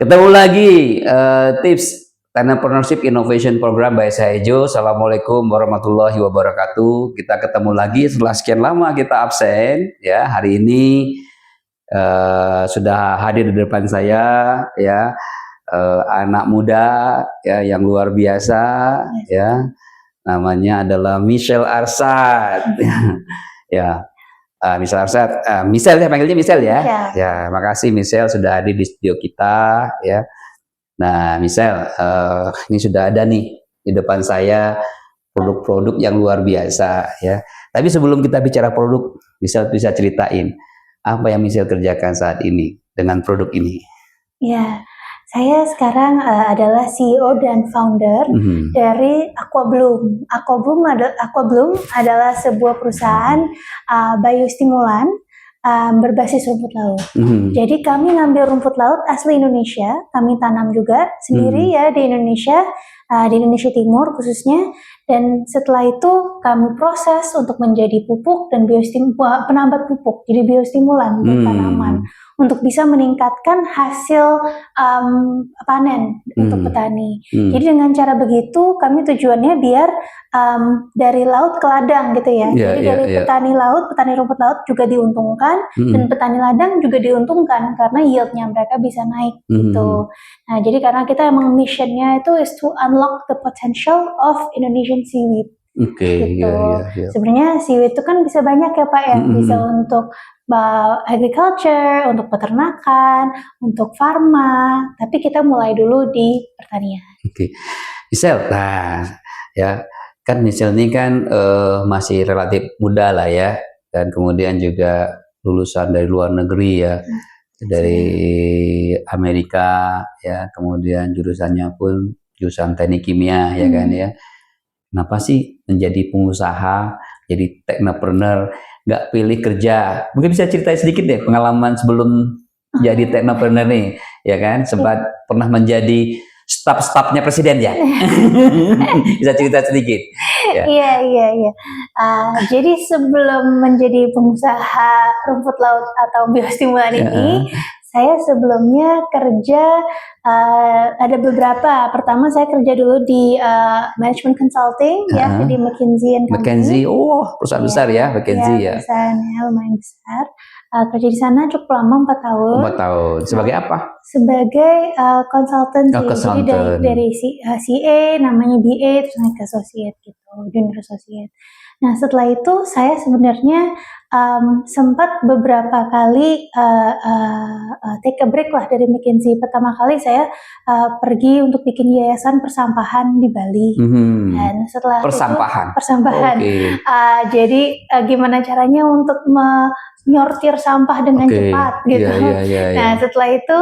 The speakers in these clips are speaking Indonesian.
Ketemu lagi tips Entrepreneurship Innovation Program by Saejo. Assalamualaikum warahmatullahi wabarakatuh. Kita ketemu lagi setelah sekian lama kita absen. Ya, hari ini sudah hadir di depan saya, ya, anak muda, ya, yang luar biasa, ya. Namanya adalah Michelle Arsad. Ya. Michelle Arsad, Michelle ya, panggilnya Michelle ya. Ya, makasih Michelle sudah hadir di studio kita ya. Nah, Michelle, ini sudah ada nih di depan saya produk-produk yang luar biasa ya. Tapi sebelum kita bicara produk, Michelle bisa ceritain apa yang Michelle kerjakan saat ini dengan produk ini? Ya, saya sekarang adalah CEO dan founder dari Aquabloom. Aquabloom adalah sebuah perusahaan biostimulan berbasis rumput laut. Jadi kami ngambil rumput laut asli Indonesia, kami tanam juga sendiri ya di Indonesia Timur khususnya. Dan setelah itu kami proses untuk menjadi pupuk dan penambat pupuk, jadi biostimulan untuk tanaman, untuk bisa meningkatkan hasil panen untuk petani. Jadi dengan cara begitu kami tujuannya biar dari laut ke ladang gitu ya. Jadi dari petani laut, petani rumput laut juga diuntungkan, dan petani ladang juga diuntungkan karena yieldnya mereka bisa naik gitu. Nah, jadi karena kita emang missionnya itu is to unlock the potential of Indonesian seaweed. Gitu. Sebenarnya seaweed itu kan bisa banyak ya Pak ya, bisa untuk agriculture, untuk peternakan, untuk farma, tapi kita mulai dulu di pertanian. Michelle, nah ya kan Michelle ini kan masih relatif muda lah ya, dan kemudian juga lulusan dari luar negeri ya, dari Amerika ya, kemudian jurusannya pun jurusan teknik kimia ya kan ya. Kenapa sih menjadi pengusaha, jadi technopreneur, nggak pilih kerja? Mungkin bisa cerita sedikit deh pengalaman sebelum jadi technopreneur nih, ya kan? Sempat pernah menjadi staf-stafnya presiden ya? Bisa cerita sedikit? Iya. Jadi sebelum menjadi pengusaha rumput laut atau biostimulan ini, saya sebelumnya kerja ada beberapa. Pertama saya kerja dulu di management consulting ya, di McKinsey & Company. McKinsey, perusahaan besar ya, McKinsey ya. Perusahaannya lumayan besar. Kerja di sana cukup lama 4 tahun. 4 tahun. Sebagai apa? Sebagai konsultan sih. Jadi dari CA namanya BA terus naik ke associate gitu, junior associate. Nah, setelah itu saya sebenarnya sempat beberapa kali take a break lah dari McKinsey. Pertama kali saya pergi untuk bikin yayasan persampahan di Bali. Dan setelah persampahan. Jadi gimana caranya untuk nyortir sampah dengan cepat gitu. Nah, setelah itu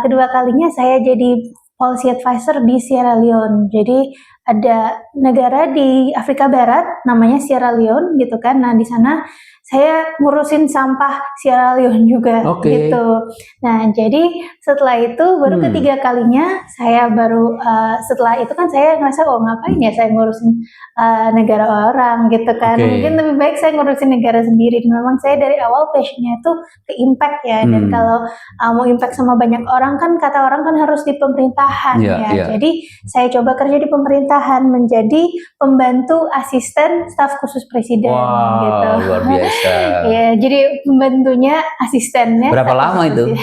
kedua kalinya saya jadi policy advisor di Sierra Leone. Jadi ada negara di Afrika Barat namanya Sierra Leone gitu kan. Nah, di sana saya ngurusin sampah Sierra Leone juga gitu. Nah, jadi setelah itu baru ketiga kalinya saya baru setelah itu kan saya ngerasa ngapain ya saya ngurusin negara orang gitu kan. Mungkin lebih baik saya ngurusin negara sendiri. Dan memang saya dari awal passionnya itu ke impact ya. Dan kalau mau impact sama banyak orang kan kata orang kan harus di pemerintahan ya. Jadi saya coba kerja di pemerintahan menjadi pembantu asisten staf khusus presiden gitu. Luar biasa. Ya, jadi pembantunya asistennya. Berapa lama itu?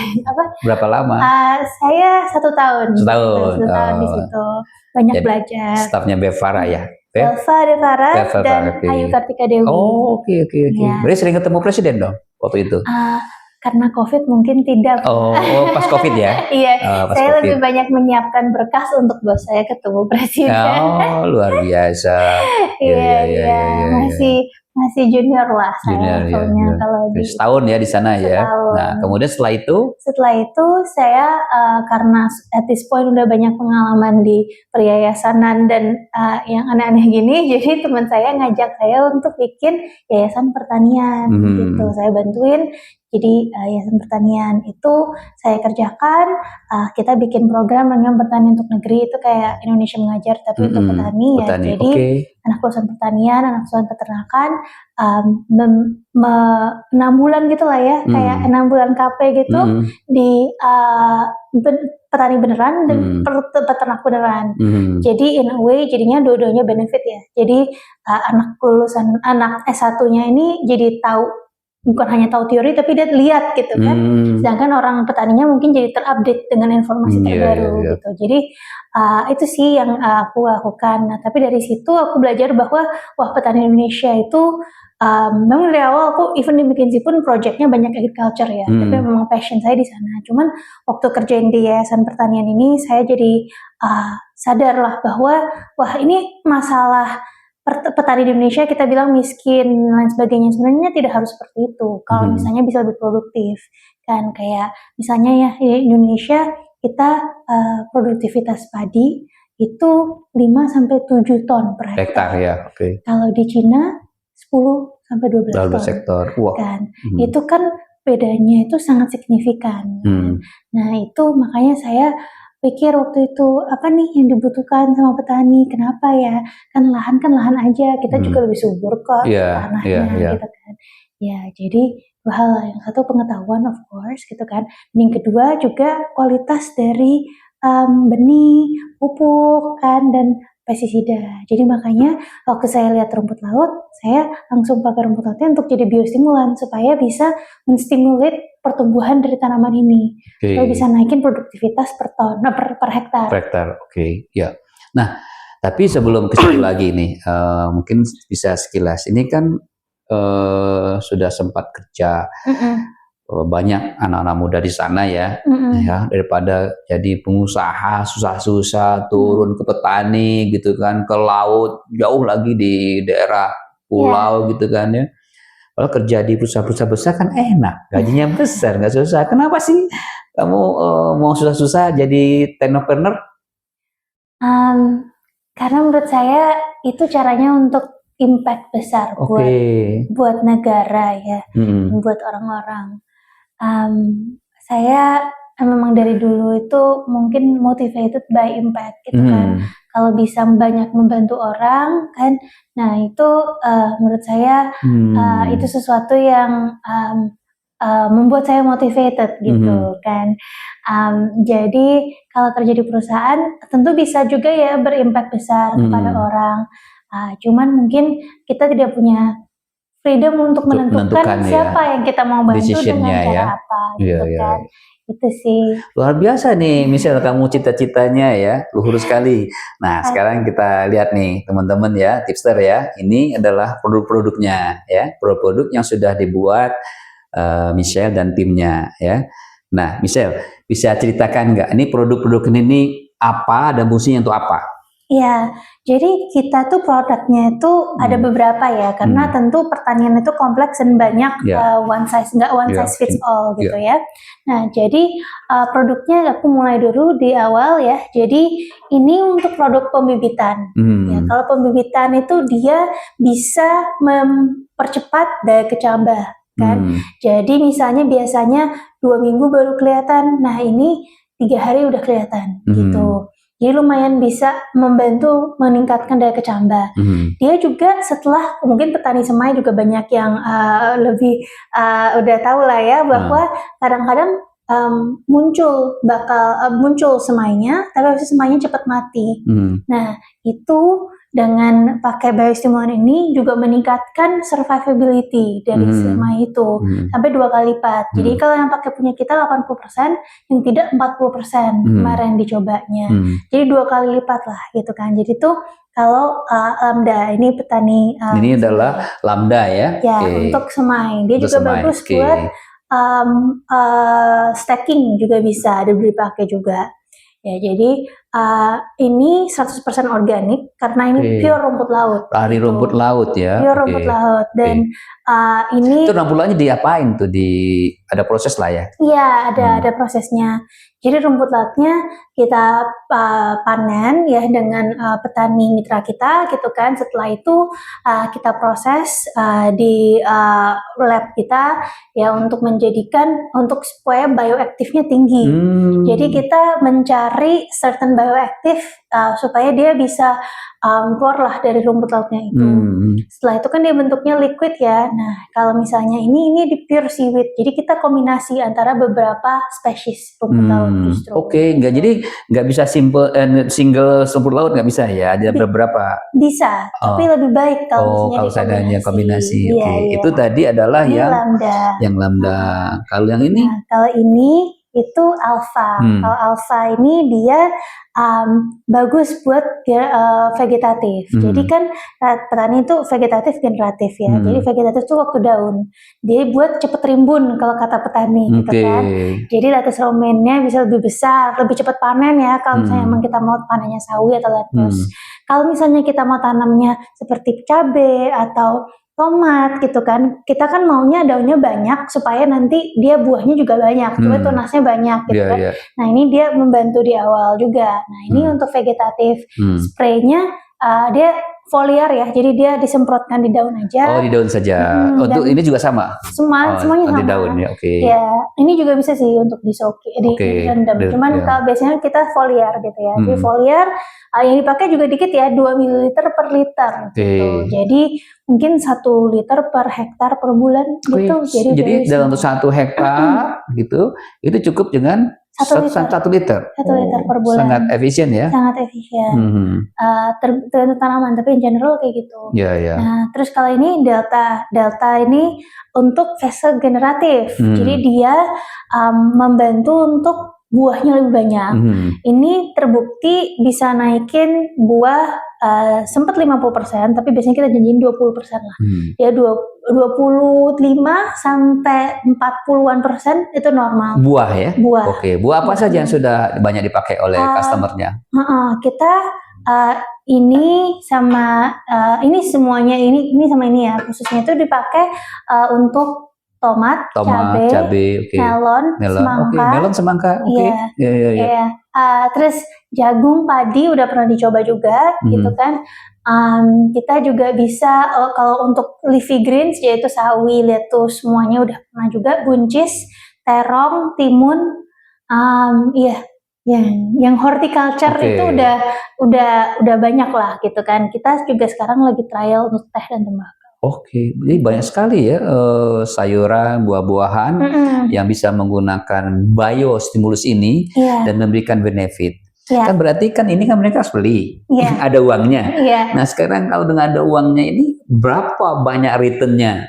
Berapa lama? Saya 1 tahun. 1 tahun. 1 tahun di situ. Banyak belajar. Stafnya Bevara ya? Belva Devara dan Ayu Kartika Dewi. Berarti sering ketemu presiden dong waktu itu? Karena COVID mungkin tidak. Pas COVID ya? Iya, saya lebih banyak menyiapkan berkas untuk bos saya ketemu presiden. Luar biasa. Masih junior lah saya. Kalau setahun ya di sana ya. Nah, kemudian setelah itu? Setelah itu saya karena at this point udah banyak pengalaman di peryayasanan dan yang aneh-aneh gini, jadi teman saya ngajak saya untuk bikin yayasan pertanian gitu. Saya bantuin. Jadi Yayasan Pertanian itu saya kerjakan. Kita bikin program namanya Bertani untuk Negeri, itu kayak Indonesia Mengajar tapi untuk petani ya. Petani, Jadi anak perusahaan pertanian, anak perusahaan peternakan 6 bulan gitu lah ya, kayak 6 bulan KP gitu di petani beneran dan peternak beneran. Jadi in a way jadinya dua-duanya benefit ya. Jadi anak S1-nya ini jadi tahu, bukan hanya tahu teori tapi dia lihat gitu kan. Sedangkan orang petaninya mungkin jadi terupdate dengan informasi terbaru gitu. Jadi itu sih yang aku lakukan. Nah, tapi dari situ aku belajar bahwa wah, petani Indonesia itu memang dari awal aku even di McKinsey pun projectnya banyak agriculture ya, tapi memang passion saya di sana. Cuman waktu kerjain di Yayasan Pertanian ini saya jadi sadarlah bahwa wah, ini masalah petani di Indonesia kita bilang miskin dan lain sebagainya, sebenarnya tidak harus seperti itu. Kalau misalnya bisa lebih produktif kan, kayak misalnya ya di Indonesia kita produktivitas padi itu 5-7 ton per hektar ya. Kalau di Cina 10-12 ton hektar. Kan. Itu kan bedanya itu sangat signifikan. Nah, itu makanya saya pikir waktu itu apa nih yang dibutuhkan sama petani, kenapa ya, kan lahan aja, kita juga lebih subur kok tanahnya gitu kan ya. Jadi dua hal, yang satu pengetahuan of course gitu kan, dan yang kedua juga kualitas dari benih, pupuk kan, dan pestisida. Jadi makanya waktu saya lihat rumput laut, saya langsung pakai rumput lautnya untuk jadi biostimulan supaya bisa menstimulat pertumbuhan dari tanaman ini, supaya bisa naikin produktivitas per ton, per hektar. Ya. Nah, tapi sebelum ke situ lagi nih, mungkin bisa sekilas. Ini kan sudah sempat kerja. Banyak anak-anak muda di sana ya, ya, daripada jadi pengusaha susah-susah turun ke petani gitu kan, ke laut jauh lagi di daerah pulau gitu kan ya. Kalau kerja di perusahaan-perusahaan besar kan enak, gajinya besar, nggak susah. Kenapa sih kamu mau susah-susah jadi technopreneur? Karena menurut saya itu caranya untuk impact besar buat negara ya, buat orang-orang. Saya memang dari dulu itu mungkin motivated by impact gitu kan. Kalau bisa banyak membantu orang kan, nah itu menurut saya itu sesuatu yang membuat saya motivated gitu kan. Jadi kalau kerja di perusahaan tentu bisa juga ya berimpact besar kepada orang. Cuman mungkin kita tidak punya freedom untuk menentukan siapa yang kita mau bantu dengan cara apa gitu kan. Itu sih. Luar biasa nih, Michelle, kamu cita-citanya ya, luhur sekali. Nah, sekarang kita lihat nih teman-teman ya, tipster ya. Ini adalah produk-produknya ya, produk-produk yang sudah dibuat Michelle dan timnya ya. Nah, Michelle, bisa ceritakan nggak ini produk-produk ini apa dan fungsinya untuk apa? Ya, jadi kita tuh produknya itu ada beberapa ya, karena tentu pertanian itu kompleks dan banyak nggak one size fits all gitu ya. Nah, jadi produknya aku mulai dulu di awal ya. Jadi ini untuk produk pembibitan. Ya, kalau pembibitan itu dia bisa mempercepat daya kecambah kan. Jadi misalnya biasanya 2 minggu baru kelihatan, nah ini 3 hari udah kelihatan gitu. Jadi lumayan bisa membantu meningkatkan daya kecambah. Dia juga setelah, mungkin petani semai juga banyak yang lebih udah tahu lah ya, bahwa kadang-kadang muncul semainya, tapi habis semainya cepat mati. Nah, itu dengan pakai biostimulan ini juga meningkatkan survivability dari semai itu sampai 2 kali lipat. Jadi kalau yang pakai punya kita 80%, yang tidak 40% kemarin dicobanya. Jadi 2 kali lipat lah gitu kan. Jadi tuh kalau Lambda ini petani ini adalah Lambda ya. Ya, untuk semai. Dia juga bagus buat stacking juga bisa dipakai juga. Ya, jadi ini 100% organik karena ini pure rumput laut. Dari gitu. rumput laut ya. Pure rumput laut dan ini itu 6 bulannya diapain tuh? Ada proses lah ya? Iya, ada prosesnya. Jadi rumput lautnya kita panen ya dengan petani mitra kita gitu kan. Setelah itu kita proses di lab kita ya untuk supaya bioaktifnya tinggi. Jadi kita mencari certain bioaktif supaya dia bisa keluarlah dari rumput lautnya itu. Setelah itu kan dia bentuknya liquid ya. Nah, kalau misalnya ini di pure seaweed. Jadi kita kombinasi antara beberapa spesies rumput laut justru. Jadi nggak bisa single rumput laut nggak bisa ya. Ada beberapa. Bisa, tapi lebih baik kalau misalnya kombinasi. Itu tadi adalah ini yang lambda. Kalau yang ini? Nah, kalau ini itu alpha. Kalau alpha ini dia bagus buat vegetatif. Jadi kan petani itu vegetatif generatif ya. Jadi vegetatif itu waktu daun. Dia buat cepet rimbun kalau kata petani gitu kan. Jadi lettuce romaine-nya bisa lebih besar, lebih cepat panen ya. Kalau misalnya emang kita mau panennya sawi atau lettuce. Kalau misalnya kita mau tanamnya seperti cabai atau tomat gitu kan, kita kan maunya daunnya banyak supaya nanti dia buahnya juga banyak, cuma tunasnya banyak gitu kan. Nah ini dia membantu di awal juga. Nah ini untuk vegetatif, spraynya dia foliar ya, jadi dia disemprotkan di daun aja. Oh di daun saja. Untuk ini juga sama? Semuanya sama. Di daun ya, Ya, ini juga bisa sih untuk direndam. Cuman kalau biasanya kita foliar gitu ya. Di foliar yang dipakai juga dikit ya, 2 ml per liter gitu. Jadi mungkin 1 liter per hektar per bulan gitu. Jadi dalam 1 hektar gitu, itu cukup dengan 1 liter. 1 liter per bulan. Sangat efisien ya? Sangat efisien. Tergantung tanaman, tapi in general kayak gitu. Nah, terus kalau ini delta ini untuk fase generatif. Jadi dia membantu untuk buahnya lebih banyak. Ini terbukti bisa naikin buah sempat 50%, tapi biasanya kita janjiin 20% lah. Ya 25 sampai 40-an% itu normal. Buah ya? Buah. Buah apa saja yang sudah banyak dipakai oleh customernya? Kita ini sama ini semuanya ini sama ini ya, khususnya itu dipakai untuk tomat, cabai, melon, semangka. Melon, semangka. Terus jagung, padi udah pernah dicoba juga, gitu kan. Kita juga bisa kalau untuk leafy greens yaitu sawi, lettuce, semuanya udah pernah juga. Buncis, terong, timun, yang horticulture itu udah banyak lah, gitu kan. Kita juga sekarang lagi trial untuk teh dan tembakau. Jadi banyak sekali ya sayuran, buah-buahan yang bisa menggunakan biostimulus ini dan memberikan benefit. Kan berarti kan ini kan mereka harus beli, ada uangnya. Nah sekarang kalau dengan ada uangnya ini berapa banyak returnnya?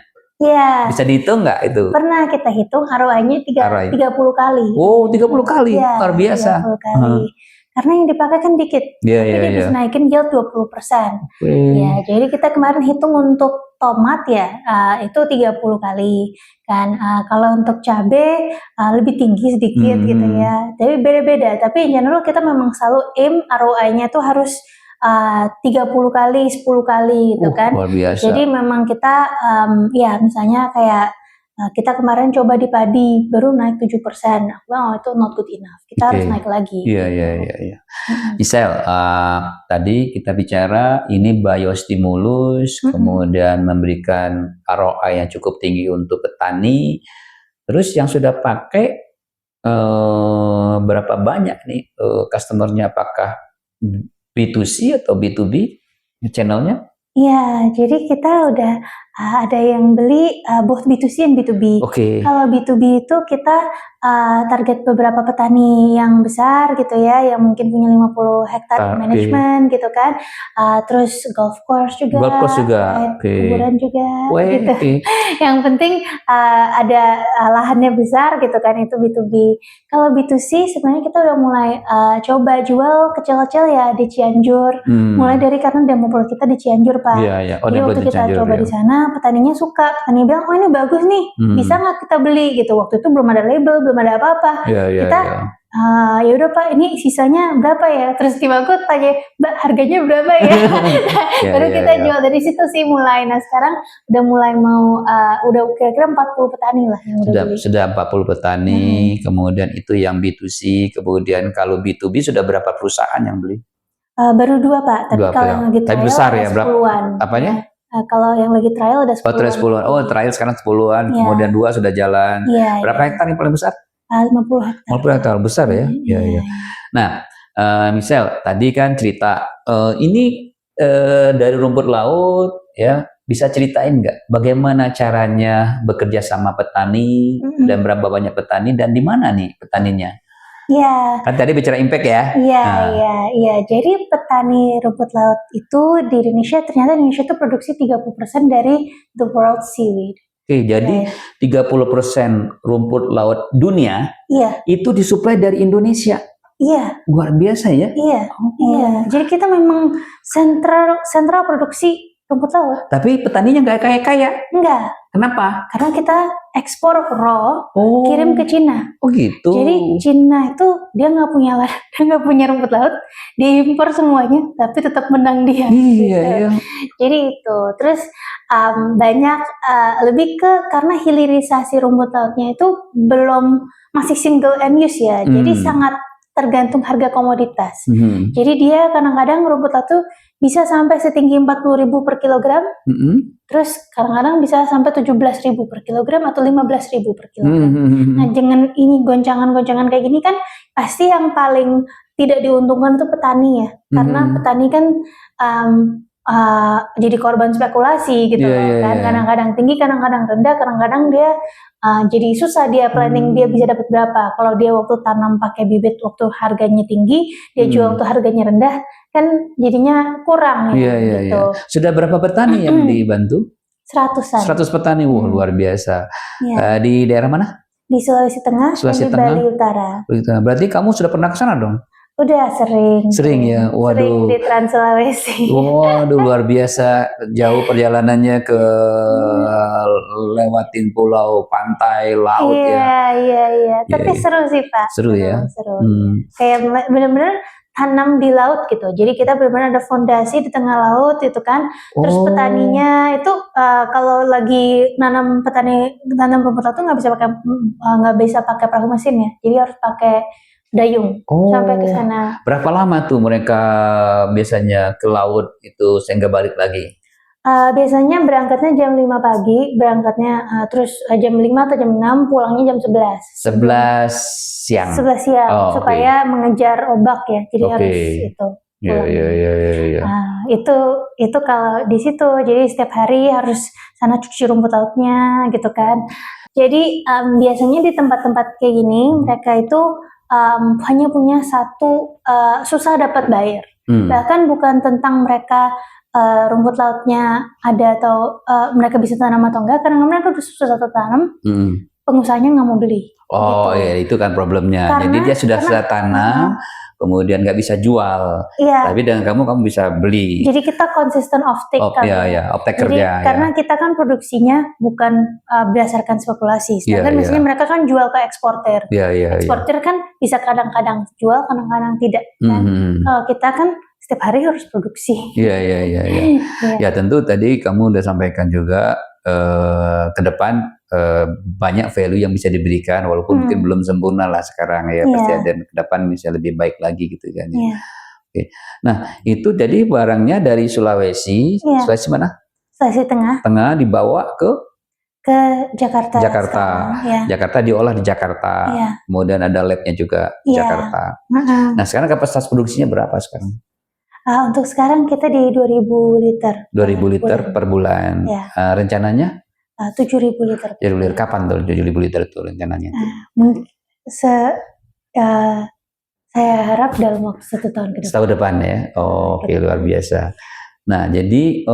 Bisa dihitung nggak itu? Pernah kita hitung ROI-nya 30 kali. 30 kali, luar biasa. 30 kali. Karena yang dipakai kan dikit, tapi dia bisa naikin yield 20%. Ya, jadi kita kemarin hitung untuk tomat ya, itu 30 kali. Kan kalau untuk cabai lebih tinggi sedikit gitu ya. Tapi beda-beda, tapi in general kita memang selalu aim ROI-nya tuh harus 30 kali, 10 kali gitu kan. Luar biasa. Jadi memang kita ya misalnya kayak kita kemarin coba di padi baru naik 7%. Wow, itu not good enough. Kita harus naik lagi. Iya. Misal tadi kita bicara ini biostimulus, kemudian memberikan ROI yang cukup tinggi untuk petani. Terus yang sudah pakai berapa banyak nih customernya? Apakah B2C atau B2B channelnya? Iya, jadi kita udah ada yang beli both B2C dan B2B. Kalau B2B itu kita target beberapa petani yang besar gitu ya, yang mungkin punya 50 hektar management gitu kan. Terus golf course juga, kuburan juga gitu. Yang penting ada lahannya besar gitu kan, itu B2B. Kalau B2C sebenarnya kita udah mulai coba jual kecil-kecil ya di Cianjur. Mulai dari karena demo produk kita di Cianjur, Pak. Jadi waktu kita coba di sana, petaninya suka. Petani bilang, oh ini bagus nih, bisa nggak kita beli gitu. Waktu itu belum ada label, belum ada apa-apa. Kita Ya udah Pak, ini sisanya berapa ya? Terus tiba aku tanya, Mbak harganya berapa ya? Ya, Baru ya, kita ya. jual dari situ sih mulai. Nah sekarang udah mulai mau, udah kira-kira 40 petani lah yang udah beli. Sudah 40 petani, kemudian itu yang B2C, kemudian kalau B2B sudah berapa perusahaan yang beli? Baru 2 Pak, tapi Dua kalau ya. yang lagi Tapi trial besar ada ya, berapa? 10-an. Apanya? Ya. Kalau yang lagi trial ada 10-an. Oh, trial 10-an. Oh, trial sekarang 10-an, Ya. kemudian 2 sudah jalan. Iya. Berapa hektar yang paling besar? 50 hektar. 50 hektar, besar ya? Iya, iya. Nah, Michelle, tadi kan cerita, ini dari rumput laut, ya, bisa ceritain nggak bagaimana caranya bekerja sama petani, dan berapa banyak petani, dan di mana nih petaninya? Iya. Kan tadi bicara impact ya? Iya. Jadi petani rumput laut itu di Indonesia, ternyata Indonesia itu produksi 30% dari the world seaweed. Oke, jadi 30% rumput laut dunia itu disuplai dari Indonesia. Iya. Luar biasa ya? Iya. Jadi kita memang sentral produksi rumput laut. Tapi petaninya nggak kaya-kaya? Enggak. Kenapa? Karena kita ekspor raw, kirim ke Cina. Oh gitu. Jadi Cina itu dia nggak punya rumput laut, diimpor semuanya, tapi tetap menang dia. Iya. Jadi itu. Terus banyak lebih ke karena hilirisasi rumput lautnya itu masih single end use ya. Jadi sangat tergantung harga komoditas. Jadi dia kadang-kadang rumput laut tuh bisa sampai setinggi 40.000 per kilogram. Terus kadang-kadang bisa sampai 17.000 per kilogram atau 15.000 per kilogram. Nah, dengan ini goncangan-goncangan kayak gini kan pasti yang paling tidak diuntungkan itu petani ya. Karena petani kan jadi korban spekulasi gitu kan. Kadang-kadang tinggi, kadang-kadang rendah, kadang-kadang dia jadi susah dia planning dia bisa dapat berapa. Kalau dia waktu tanam pakai bibit waktu harganya tinggi, dia jual waktu harganya rendah, kan jadinya kurang ya gitu. Sudah berapa petani yang dibantu? 100-an. 100 petani, wah luar biasa. Di daerah mana? Di Sulawesi Tengah, Sulawesi dan di Tengah, Bali Utara. Berarti kamu sudah pernah ke sana dong? Udah sering. Sering ya, waduh. Sering di Trans Sulawesi. Waduh, luar biasa jauh perjalanannya ke lewatin pulau, pantai, laut ya. Iya. Tapi seru sih Pak. Seru ya. Seru. Kayak bener-bener tanam di laut gitu. Jadi kita benar-benar ada fondasi di tengah laut itu kan. Terus petaninya itu kalau lagi tanam rumput laut tuh nggak bisa pakai perahu mesin ya. Jadi harus pakai dayung sampai ke sana. Berapa lama tuh mereka biasanya ke laut itu sehingga balik lagi? Biasanya berangkatnya jam 5 pagi, terus jam 5 atau jam 6, pulangnya jam 11. 11 siang. 11 siang, supaya mengejar ombak ya. Jadi harus itu. Iya. Itu kalau di situ, jadi setiap hari harus sana cuci rumput lautnya gitu kan. Jadi biasanya di tempat-tempat kayak gini mereka itu hanya punya satu, susah dapat buyer. Bahkan bukan tentang mereka rumput lautnya ada atau mereka bisa tanam atau enggak, karena mereka udah susah tanam, pengusahanya nggak mau beli. Iya, itu kan problemnya. Jadi dia sudah tanam, kemudian nggak bisa jual. Tapi dengan kamu bisa beli. Jadi kita konsisten off-take kerja. Karena kita kan produksinya bukan berdasarkan spekulasi. Sedangkan biasanya mereka kan jual ke eksportir. Eksportir kan bisa kadang-kadang jual, kadang-kadang tidak. Kalau kita kan setiap hari harus produksi. Iya. Ya tentu tadi kamu udah sampaikan juga ke depan banyak value yang bisa diberikan, walaupun mungkin belum sempurna lah sekarang ya, pasti ada ke depan bisa lebih baik lagi gitu kan. Oke. Nah itu jadi barangnya dari Sulawesi mana? Sulawesi Tengah dibawa ke Jakarta. Jakarta diolah di Jakarta. Kemudian ada labnya juga di Jakarta. Nah sekarang kapasitas produksinya berapa sekarang? Untuk sekarang kita di 2.000 liter. 2.000 liter per bulan. Rencananya? 7.000 liter. 7.000 liter. Kapan tuh 7.000 liter itu rencananya? Saya harap dalam waktu 1 tahun ke depan. Setahun depan ya. Oke, luar biasa. Nah, jadi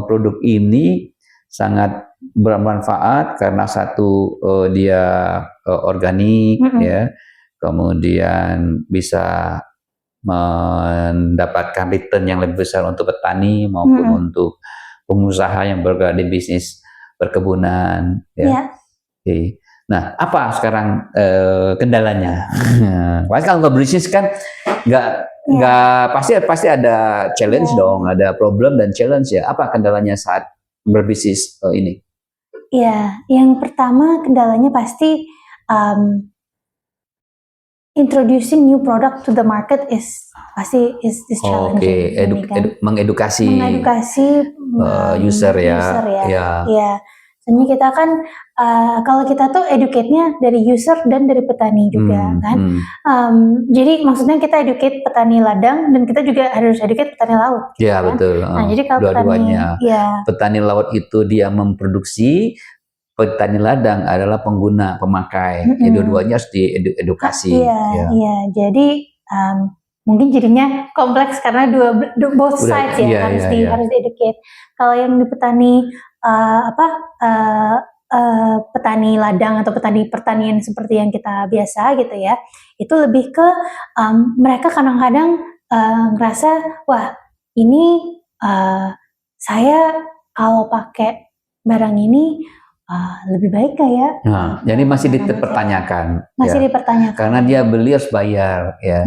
produk ini sangat bermanfaat karena satu dia organik ya. Kemudian bisa mendapatkan return yang lebih besar untuk petani maupun untuk pengusaha yang bergerak di bisnis perkebunan ya. Nah, apa sekarang kendalanya? Pasti kalau bisnis kan nggak pasti ada challenge dong, ada problem dan challenge ya. Apa kendalanya saat berbisnis ini? Ya, yang pertama kendalanya pasti introducing new product to the market is challenging. Mengedukasi user ya. Soalnya kita kan kalau kita tuh educate-nya dari user dan dari petani juga kan. Jadi maksudnya kita educate petani ladang dan kita juga harus educate petani laut. Iya kan? betul. Nah jadi kalau petani laut itu dia memproduksi, petani ladang adalah pengguna, pemakai. Dua-duanya harus diedukasi. Iya. Jadi mungkin jadinya kompleks karena both sides harus di-educate. Kalau yang di petani petani ladang atau petani pertanian seperti yang kita biasa gitu ya, itu lebih ke mereka kadang-kadang ngerasa wah ini saya kalau pakai barang ini lebih baik ya. Nah, jadi masih dipertanyakan. Dipertanyakan. Karena dia beli harus bayar ya.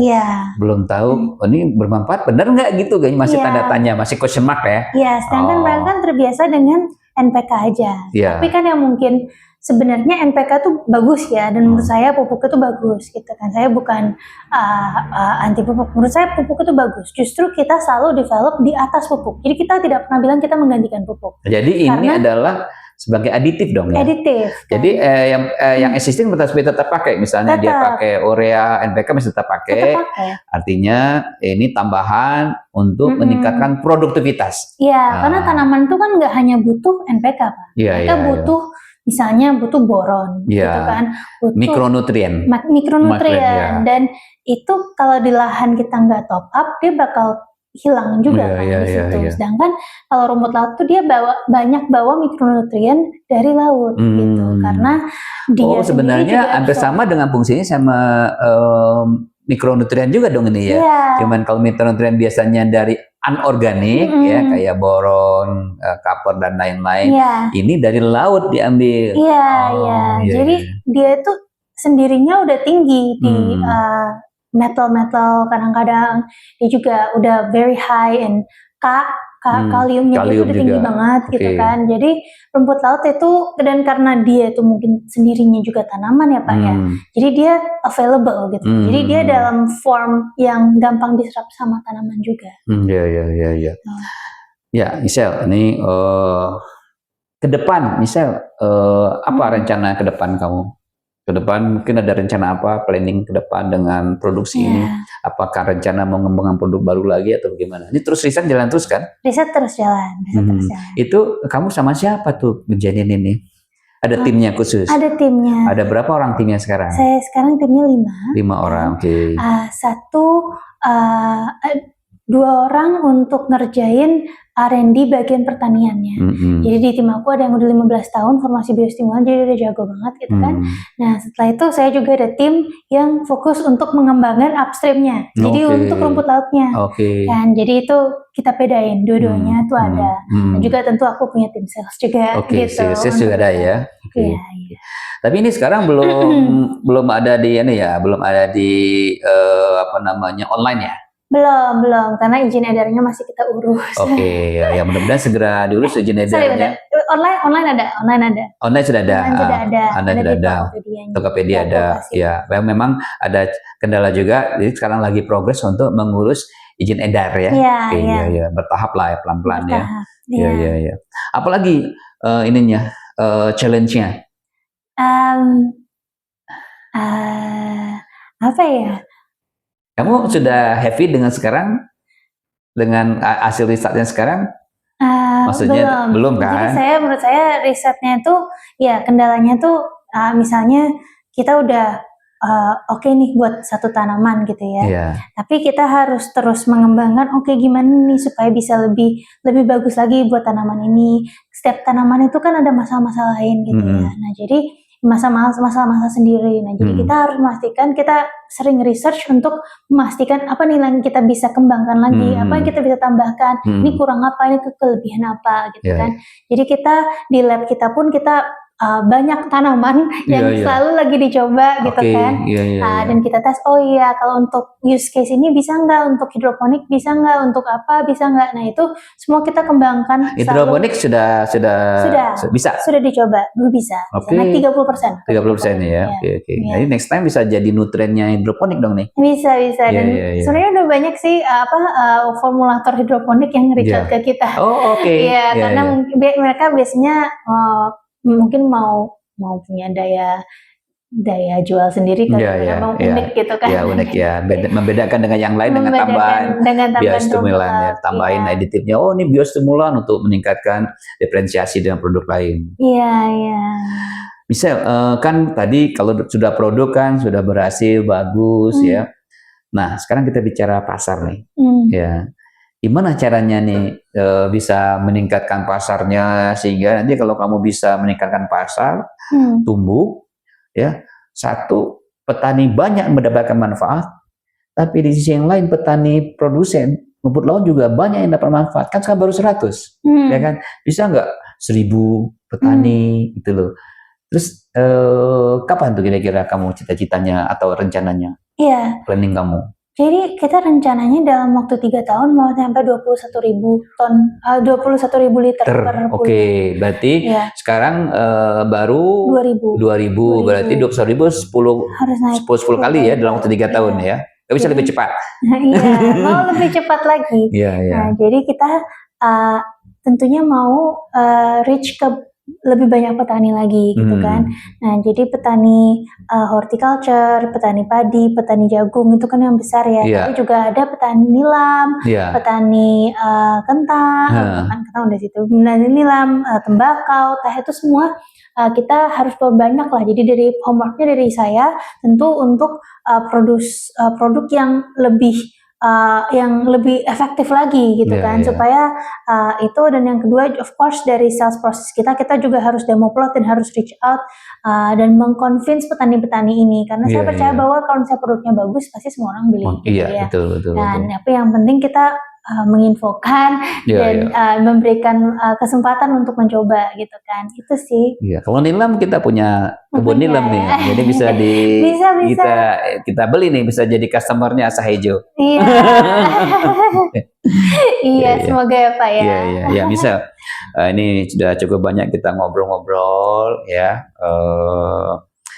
Belum tahu ini bermanfaat benar nggak gitu, kayaknya masih tanda tanya, masih question mark ya. Iya, sedangkan mereka kan terbiasa dengan NPK aja. Tapi kan yang mungkin sebenarnya NPK tuh bagus ya, dan menurut saya pupuk itu bagus gitu kan. Saya bukan anti pupuk. Menurut saya pupuk itu bagus. Justru kita selalu develop di atas pupuk. Jadi kita tidak pernah bilang kita menggantikan pupuk. Jadi ini adalah sebagai aditif dong ya. Aditif. Jadi yang existing tetap pakai. Misalnya dia pakai urea, NPK masih tetap pakai. Artinya ini tambahan untuk meningkatkan produktivitas. Iya, karena tanaman itu kan nggak hanya butuh NPK, Pak. Mereka butuh misalnya butuh boron, gitu kan. Butuh mikronutrien. Dan itu kalau di lahan kita nggak top up, dia bakal hilang juga di situ. Sedangkan kalau rumput laut tuh dia banyak bawa mikronutrien dari laut gitu, karena dia sebenarnya hampir sama dengan fungsinya sama mikronutrien juga dong ini ya. Cuman kalau mikronutrien biasanya dari anorganik ya kayak boron, kapur dan lain-lain. Ini dari laut diambil. Jadi dia itu sendirinya udah tinggi di metal kadang-kadang, dia juga udah very high in kaliumnya itu udah tinggi banget gitu kan. Jadi rumput laut itu, dan karena dia itu mungkin sendirinya juga tanaman ya Pak ya, jadi dia available gitu. Jadi dia dalam form yang gampang diserap sama tanaman juga. Ya, Michelle, ini ke depan, Michelle, apa rencana ke depan kamu? Ke depan mungkin ada rencana apa, planning ke depan dengan produksi ini? Apakah rencana mau mengembangkan produk baru lagi atau bagaimana? Ini terus riset jalan terus kan? Riset terus jalan. Itu kamu sama siapa tuh ngerjain ini? Ada timnya khusus? Ada timnya. Ada berapa orang timnya sekarang? Saya sekarang timnya 5. 5 orang, oke. 2 orang untuk ngerjain R&D bagian pertaniannya. Jadi di tim aku ada yang udah 15 tahun formasi biostimulan, jadi udah jago banget gitu kan. Nah setelah itu saya juga ada tim yang fokus untuk mengembangkan upstreamnya. Jadi untuk rumput lautnya. Kan, jadi itu kita bedain dua-duanya tuh ada. Dan juga tentu aku punya tim sales juga. Gitu. Sales juga ada ya. Iya. Tapi ini sekarang belum ada di ini ya, belum ada di online ya. Belum, karena izin edarnya masih kita urus. Ya mudah-mudahan segera diurus izin edarnya. Online ada. Online sudah ada. Online sudah ada. Tokopedia ada. Ya, memang ada kendala juga. Jadi sekarang lagi progres untuk mengurus izin edar ya. Iya. Bertahap lah ya, pelan-pelan ya. Iya. Apalagi ininya challenge-nya? Apa ya? Kamu sudah happy dengan sekarang? Dengan hasil risetnya sekarang? Maksudnya belum kan? Jadi menurut saya risetnya itu, ya kendalanya tuh misalnya kita udah oke nih buat satu tanaman gitu ya. Tapi kita harus terus mengembangkan, gimana nih supaya bisa lebih bagus lagi buat tanaman ini. Setiap tanaman itu kan ada masalah-masalah lain gitu ya. Nah jadi masalah sendiri. Nah, jadi kita harus memastikan, kita sering research untuk memastikan apa nih yang kita bisa kembangkan lagi, apa yang kita bisa tambahkan, ini kurang apa, ini kelebihan apa gitu kan. Jadi kita di lab kita pun kita banyak tanaman yang selalu lagi dicoba gitu kan. Dan kita tes, oh iya kalau untuk use case ini bisa nggak, untuk hidroponik bisa nggak, untuk apa bisa nggak. Nah itu semua kita kembangkan. Hidroponik sudah bisa? Sudah dicoba, belum bisa. Nah 30%. 30% ya. Oke. Jadi next time bisa jadi nutriennya hidroponik dong nih? Bisa. Dan sebenarnya udah banyak sih formulator hidroponik yang reach out ke kita. Oh oke. Iya, karena mereka biasanya mungkin mau punya daya jual sendiri kan, unik gitu kan. Ya unik ya, membedakan dengan yang lain dengan tambahan biostimulan ya, tambahin aditifnya. Oh ini biostimulan untuk meningkatkan diferensiasi dengan produk lain. Iya. Misal kan tadi kalau sudah produk kan sudah berhasil bagus ya. Nah sekarang kita bicara pasar nih, ya. Gimana caranya nih bisa meningkatkan pasarnya sehingga nanti kalau kamu bisa meningkatkan pasar, tumbuh, ya satu petani banyak mendapatkan manfaat, tapi di sisi yang lain petani produsen rumput laut juga banyak yang dapat manfaat. Kan sekarang baru 100, ya kan? Bisa nggak 1000 petani gitu loh. Terus kapan tuh kira-kira kamu cita-citanya atau rencananya? Iya. Planning kamu? Jadi kita rencananya dalam waktu 3 tahun mau sampai 21.000 liter per bulan. Oke, berarti sekarang baru 2.000, berarti 21.000 10 kali ya dalam waktu 3 tahun ya. Gak bisa lebih cepat. Iya, mau lebih cepat lagi. Nah, jadi kita tentunya mau reach ke lebih banyak petani lagi gitu kan. Nah jadi petani horticulture, petani padi, petani jagung itu kan yang besar ya. Tapi juga ada petani nilam, petani kentang, udah situ. Petani nilam, tembakau, teh itu semua kita harus perbanyak lah. Jadi dari homeworknya dari saya tentu untuk produk yang lebih efektif lagi gitu kan, supaya itu. Dan yang kedua of course dari sales process kita juga harus demo plot dan harus reach out dan mengconvince petani-petani ini, karena saya percaya bahwa kalau misalnya produknya bagus pasti semua orang beli gitu ya. Betul. Tapi yang penting kita menginfokan dan memberikan kesempatan untuk mencoba gitu kan, itu sih. Kalau nilam kita punya kebun nilam nih, jadi bisa kita beli nih, bisa jadi customernya Asahejo. Semoga ya Pak ya. Iya, misal ini sudah cukup banyak kita ngobrol-ngobrol ya.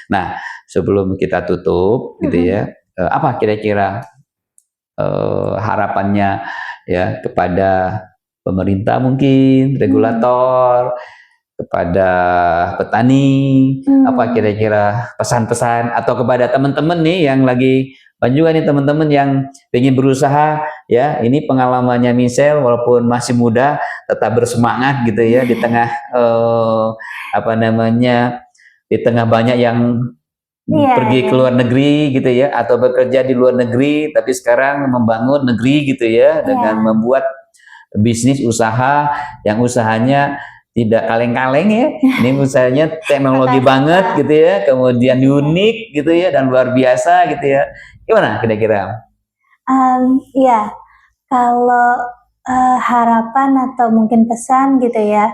Nah sebelum kita tutup gitu ya, apa kira-kira harapannya ya kepada pemerintah, mungkin regulator, kepada petani, apa kira-kira pesan-pesan, atau kepada teman-teman nih yang lagi juga nih, teman-teman yang ingin berusaha ya. Ini pengalamannya Michelle, walaupun masih muda tetap bersemangat gitu ya di tengah di tengah banyak yang pergi ke luar negeri gitu ya, atau bekerja di luar negeri, tapi sekarang membangun negeri gitu ya, dengan membuat bisnis usaha yang usahanya tidak kaleng-kaleng ya. Ini usahanya teknologi banget gitu ya, kemudian unik gitu ya, dan luar biasa gitu ya. Gimana kira-kira? Kalau harapan atau mungkin pesan gitu ya,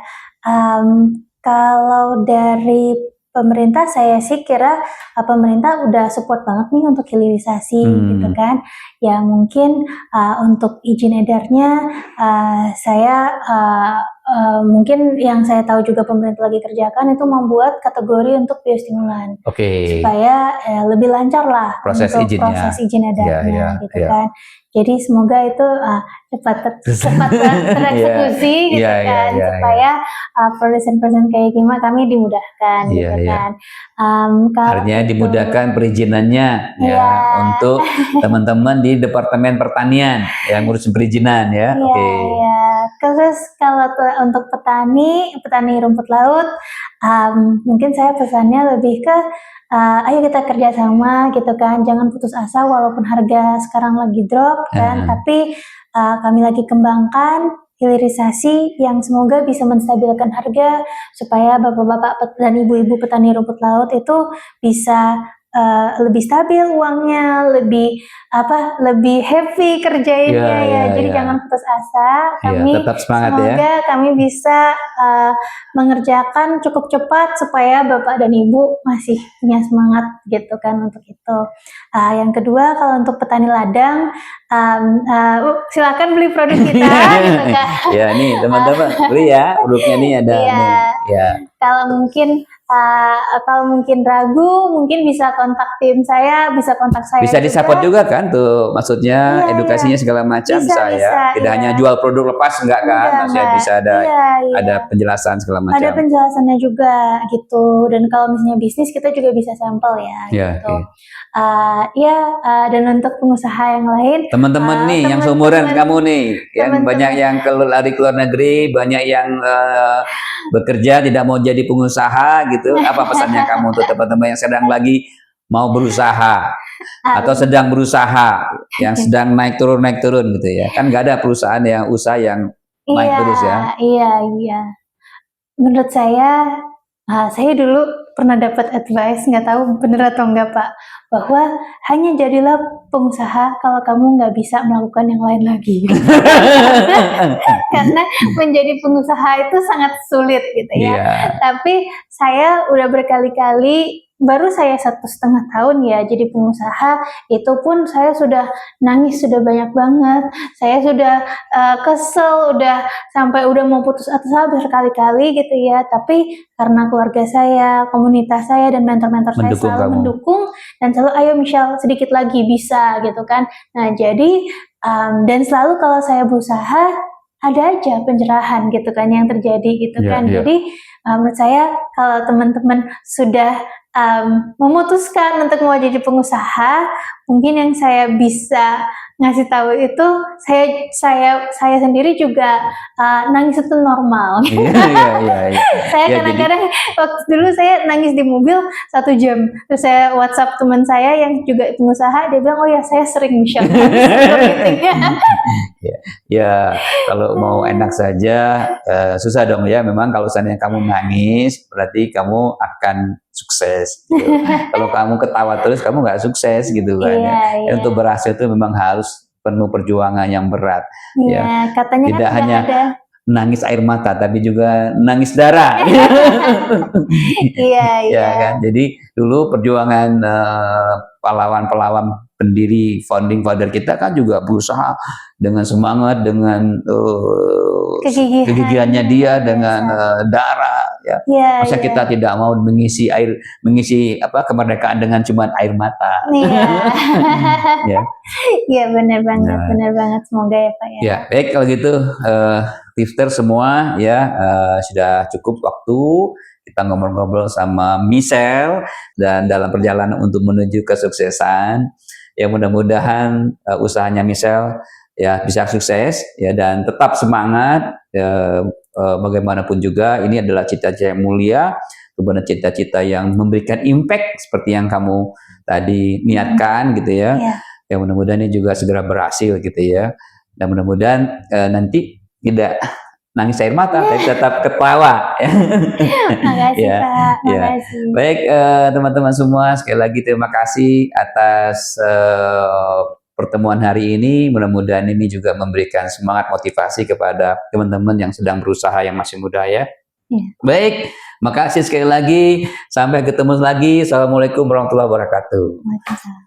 kalau dari pemerintah, saya sih kira pemerintah udah support banget nih untuk hilirisasi gitu kan. Ya mungkin untuk izin edarnya saya mungkin yang saya tahu juga pemerintah lagi kerjakan itu membuat kategori untuk biostimulan, supaya lebih lancar lah proses izin edarnya gitu kan. Jadi semoga itu cepat tereksekusi gitu kan, supaya produsen-produsen kayak gimana kami dimudahkan gitu kan. Artinya dimudahkan perizinannya ya untuk teman-teman di Departemen Pertanian yang ngurus perizinan ya. Terus kalau untuk petani rumput laut, mungkin saya pesannya lebih ke ayo kita kerjasama gitu kan, jangan putus asa walaupun harga sekarang lagi drop kan, tapi kami lagi kembangkan hilirisasi yang semoga bisa menstabilkan harga, supaya bapak-bapak dan ibu-ibu petani rumput laut itu bisa lebih stabil uangnya, lebih happy kerjainnya ya. Jadi jangan putus asa. Kami tetap semangat semoga kami bisa mengerjakan cukup cepat supaya Bapak dan Ibu masih punya semangat gitu kan untuk itu. Yang kedua, kalau untuk petani ladang, silakan beli produk kita gitu kan. Ya nih teman-teman beli ya produknya nih ada nih. Ya. Kalau mungkin ragu, mungkin bisa kontak tim saya, bisa kontak saya. Bisa disupport juga kan tuh, maksudnya edukasinya segala macam bisa ya. Tidak hanya jual produk lepas enggak kan, maksudnya bisa ada penjelasan segala macam. Ada penjelasannya juga gitu. Dan kalau misalnya bisnis kita juga bisa sampel ya. Gitu. Dan untuk pengusaha yang lain, teman-teman nih yang seumuran kamu nih, yang banyak yang lari ke luar negeri, banyak yang bekerja tidak mau jadi pengusaha gitu, apa pesannya kamu untuk teman-teman yang sedang lagi mau berusaha atau sedang berusaha yang sedang naik turun gitu ya, kan nggak ada perusahaan yang usaha yang naik terus ya. Iya. Menurut saya dulu pernah dapat advice, nggak tahu bener atau enggak Pak, bahwa hanya jadilah pengusaha kalau kamu nggak bisa melakukan yang lain lagi. Karena menjadi pengusaha itu sangat sulit gitu ya. Tapi saya udah berkali-kali, baru saya 1,5 tahun ya jadi pengusaha, itu pun saya sudah nangis, sudah banyak banget. Saya sudah kesel, sampai mau putus asa berkali-kali gitu ya. Tapi karena keluarga saya, komunitas saya, dan mentor-mentor saya selalu mendukung dan selalu, ayo Michelle sedikit lagi bisa gitu kan. Nah jadi dan selalu kalau saya berusaha ada aja pencerahan gitu kan yang terjadi gitu kan. Jadi menurut saya kalau teman-teman sudah memutuskan untuk mau jadi pengusaha, mungkin yang saya bisa ngasih tahu itu, saya sendiri juga nangis itu normal. Saya kadang-kadang waktu dulu saya nangis di mobil 1 jam, terus saya WhatsApp teman saya yang juga pengusaha, dia bilang, oh ya saya sering Michelle. Ya kalau mau enak saja susah dong ya. Memang kalau seandainya kamu nangis berarti kamu akan sukses gitu. Kalau kamu ketawa terus kamu nggak sukses gitu kan. Untuk berhasil itu memang harus penuh perjuangan yang berat. Katanya tidak kan hanya nangis air mata tapi juga nangis darah. Ya kan. Jadi dulu perjuangan pahlawan-pahlawan pendiri founding father kita kan juga berusaha dengan semangat, dengan kegigihannya dia, dengan darah ya. Masa kita tidak mau mengisi kemerdekaan dengan cuma air mata. Iya benar banget, semoga ya Pak ya. Ya baik kalau gitu Tifter semua ya, sudah cukup waktu kita ngobrol-ngobrol sama Michelle dan dalam perjalanan untuk menuju kesuksesan. Ya mudah-mudahan usahanya Michelle ya bisa sukses ya, dan tetap semangat ya, bagaimanapun juga ini adalah cita-cita yang mulia, kemudian cita-cita yang memberikan impact seperti yang kamu tadi niatkan gitu ya. Ya mudah-mudahan ini juga segera berhasil gitu ya, dan mudah-mudahan nanti tidak nangis air mata tapi tetap ketawa. Makasih Pak, makasih. Baik teman-teman semua, sekali lagi terima kasih atas pertemuan hari ini. Mudah-mudahan ini juga memberikan semangat motivasi kepada teman-teman yang sedang berusaha, yang masih muda ya. Baik, makasih sekali lagi. Sampai ketemu lagi. Assalamualaikum warahmatullahi wabarakatuh. Waalaikumsalam.